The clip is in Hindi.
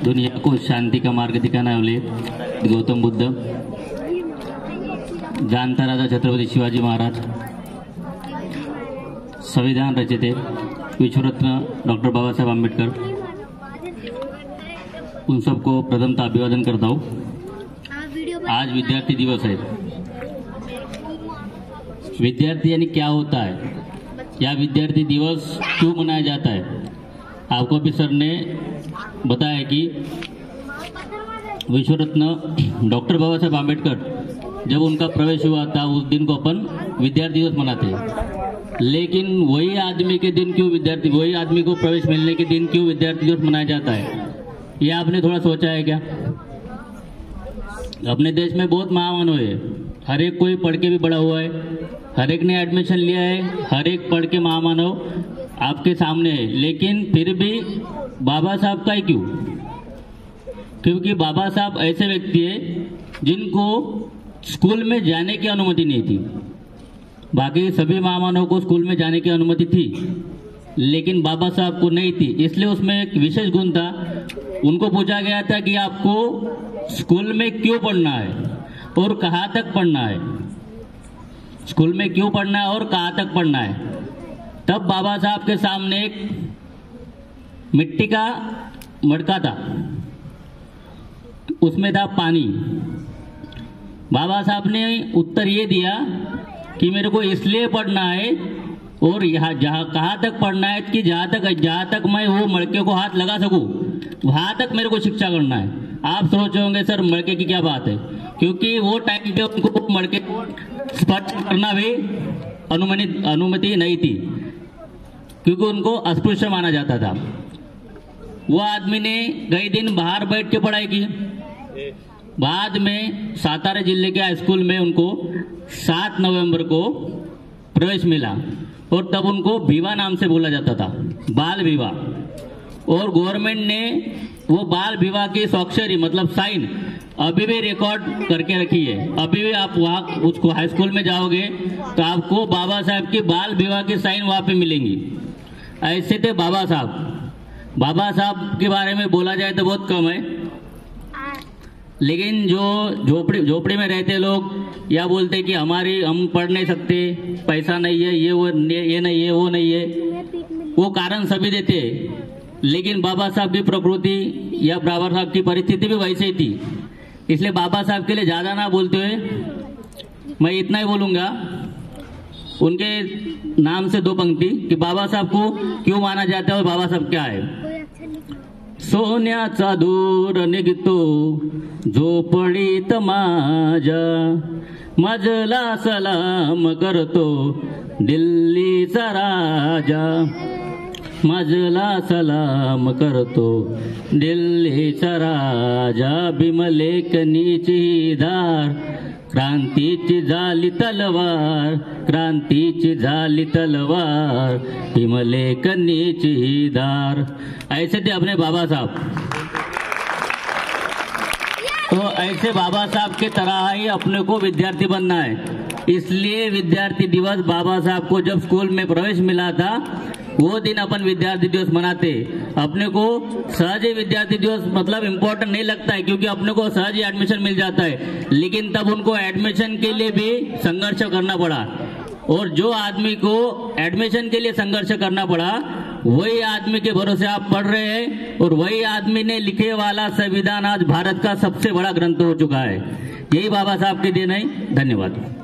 दुनिया को शांति का मार्ग दिखाने वाले गौतम बुद्ध, जानता राजा छत्रपति शिवाजी महाराज, संविधान रचयिता विश्वरत्न डॉक्टर बाबा साहेब आम्बेडकर, उन सबको प्रथमतः अभिवादन करता हूँ। आज विद्यार्थी दिवस है। विद्यार्थी यानी क्या होता है, या विद्यार्थी दिवस क्यों मनाया जाता है, आपको भी सर ने बताया कि विश्वरत्न डॉक्टर बाबा साहेब आम्बेडकर जब उनका प्रवेश हुआ था उस दिन को अपन विद्यार्थी दिवस मनाते हैं। लेकिन वही आदमी के दिन क्यों वही आदमी को प्रवेश मिलने के दिन क्यों विद्यार्थी दिवस मनाया जाता है, ये आपने थोड़ा सोचा है क्या? अपने देश में बहुत महामानव है, हर एक कोई पढ़ के भी बड़ा हुआ है, हर एक ने एडमिशन लिया है, हर एक पढ़ के महामानव आपके सामने है। लेकिन फिर भी बाबा साहब का ही क्यों? क्योंकि बाबा साहब ऐसे व्यक्ति है जिनको स्कूल में जाने की अनुमति नहीं थी। बाकी सभी महामानव को स्कूल में जाने की अनुमति थी, लेकिन बाबा साहब को नहीं थी। इसलिए उसमें एक विशेष गुण था। उनको पूछा गया था कि आपको स्कूल में क्यों पढ़ना है और कहाँ तक पढ़ना है, स्कूल में क्यों पढ़ना है और कहाँ तक पढ़ना है। तब बाबा साहब के सामने एक मिट्टी का मटका था, उसमें था पानी। बाबा साहब ने उत्तर ये दिया कि मेरे को इसलिए पढ़ना है और यहाँ कहाँ तक पढ़ना है कि जहाँ तक मैं वो मटके को हाथ लगा सकूं वहाँ तक मेरे को शिक्षा करना है। आप सोच रहे होंगे सर मटके की क्या बात है, क्योंकि वो टाइम पे उनको मटके स्पर्श करना भी अनुमति नहीं थी, क्योंकि उनको अस्पृश्य माना जाता था। वो आदमी ने कई दिन बाहर बैठ के पढ़ाई की। बाद में सातारा जिले के हाई स्कूल में उनको 7 नवंबर को प्रवेश मिला और तब उनको विवाह नाम से बोला जाता था, बाल विवाह। और गवर्नमेंट ने वो बाल विवाह की स्वाक्षरी मतलब साइन अभी भी रिकॉर्ड करके रखी है। अभी भी आप वहाँ उसको हाई स्कूल में जाओगे तो आपको बाबा साहब की बाल विवाह की साइन वहाँ पे मिलेंगी। ऐसे थे बाबा साहब। बाबा साहब के बारे में बोला जाए तो बहुत कम है, लेकिन जो झोपड़ी में रहते लोग या बोलते कि हम पढ़ नहीं सकते, पैसा नहीं है, ये नहीं है, वो नहीं है, वो कारण सभी देते हैं। लेकिन बाबा साहब की प्रकृति या बाबा साहब की परिस्थिति भी वैसे ही थी। इसलिए बाबा साहब के लिए ज़्यादा ना बोलते हुए मैं इतना ही बोलूँगा, उनके नाम से 2 पंक्ति कि बाबा साहब को क्यों माना जाता है और बाबा साहब क्या है। सोन्याचा दूर निघतो झोपडीत माझ्या, मजला सलाम करतो दिल्लीचा राजा, मजला सलाम करतो दिल्लीचा राजा, भीमलेखनीची धार क्रांतीची झाली तलवार, क्रांतीची झाली तलवार, भीमलेखनीची धार। ऐसे थे अपने बाबा साहब। तो ऐसे बाबा साहब के तरह ही अपने को विद्यार्थी बनना है। इसलिए विद्यार्थी दिवस बाबा साहब को जब स्कूल में प्रवेश मिला था वो दिन अपन विद्यार्थी दिवस मनाते। अपने को सहज ही विद्यार्थी दिवस मतलब इम्पोर्टेंट नहीं लगता है, क्योंकि अपने को सहज ही एडमिशन मिल जाता है। लेकिन तब उनको एडमिशन के लिए भी संघर्ष करना पड़ा, और जो आदमी को एडमिशन के लिए संघर्ष करना पड़ा वही आदमी के भरोसे आप पढ़ रहे हैं, और वही आदमी ने लिखे वाला संविधान आज भारत का सबसे बड़ा ग्रंथ हो चुका है। यही बाबा साहब के देन है। धन्यवाद।